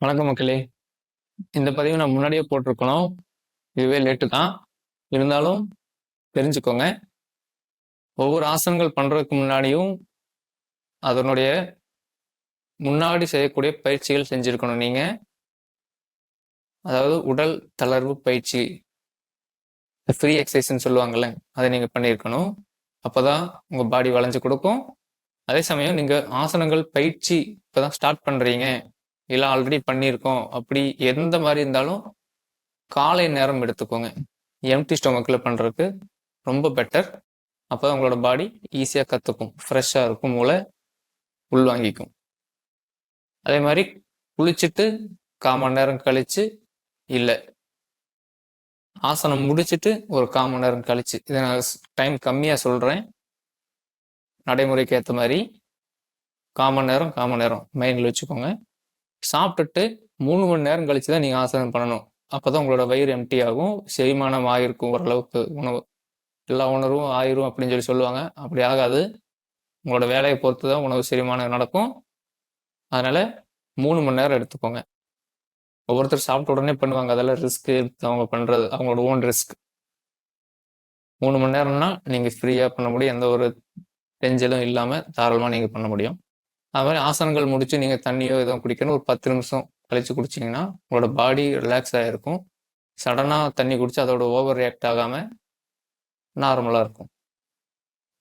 வணக்கம் மக்களே. இந்த பதிவு நான் முன்னாடியே போட்டிருக்கணும். இதுவே லேட்டு தான். இருந்தாலும் தெரிஞ்சுக்கோங்க. ஒவ்வொரு ஆசனங்கள் பண்றதுக்கு முன்னாடியும் அதனுடைய முன்னாடி செய்யக்கூடிய பயிற்சிகள் செஞ்சிருக்கணும் நீங்க. அதாவது உடல் தளர்வு பயிற்சி, ஃப்ரீ எக்ஸசைஸ்ன்னு சொல்லுவாங்கல்ல, அதை நீங்க பண்ணியிருக்கணும். அப்பதான் உங்க பாடி வளைஞ்சு கொடுக்கும். அதே சமயம் நீங்க ஆசனங்கள் பயிற்சி இப்பதான் ஸ்டார்ட் பண்றீங்க, இல்லை ஆல்ரெடி பண்ணியிருக்கோம், அப்படி எந்த மாதிரி இருந்தாலும் காலை நேரம் எடுத்துக்கோங்க. எம்டி ஸ்டொமக்கில் பண்ணுறதுக்கு ரொம்ப பெட்டர். அப்போ உங்களோட பாடி ஈஸியாக கற்றுக்கும், ஃப்ரெஷ்ஷாக இருக்கும், மூளை உள்வாங்கிக்கும். அதே மாதிரி குளிச்சுட்டு 1/4 மணி நேரம் கழிச்சு, இல்லை ஆசனம் முடிச்சுட்டு ஒரு 1/4 மணி நேரம் கழிச்சு, இதை நான் டைம் கம்மியாக சொல்கிறேன், நடைமுறைக்கு ஏற்ற மாதிரி 1/4 மணி நேரம் மைண்டில் வச்சுக்கோங்க. சாப்பிட்டுட்டு 3 மணி நேரம் கழிச்சு தான் நீங்கள் ஆசனம் பண்ணணும். அப்போ தான் உங்களோட வயிறு எம்டி ஆகும், செரிமானம் ஆகிருக்கும் ஓரளவுக்கு உணவு. எல்லா உணர்வும் ஆயிரும் அப்படின்னு சொல்லுவாங்க. அப்படி ஆகாது. உங்களோட வேலையை பொறுத்து தான் உணவு செரிமானம் நடக்கும். அதனால 3 மணி நேரம் எடுத்துக்கோங்க. ஒவ்வொருத்தர் சாப்பிட்ட உடனே பண்ணுவாங்க, அதெல்லாம் ரிஸ்க் எடுத்து அவங்க பண்றது, அவங்களோட ஓன் ரிஸ்க். 3 மணி நேரம்னா நீங்க ஃப்ரீயா பண்ண முடியும், எந்த ஒரு டென்ஷனும் இல்லாம தாராளமா நீங்க பண்ண முடியும். அது மாதிரி ஆசனங்கள் முடிச்சு நீங்க தண்ணியோ எதுவும் குடிக்கணும். ஒரு 10 நிமிஷம் கழிச்சு குடிச்சிங்கன்னா உங்களோட பாடி ரிலாக்ஸ் ஆகிருக்கும். சடனாக தண்ணி குடிச்சு அதோட ஓவர் ரியாக்ட் ஆகாம நார்மலாக இருக்கும்.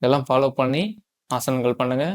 இதெல்லாம் ஃபாலோ பண்ணி ஆசனங்கள் பண்ணுங்க.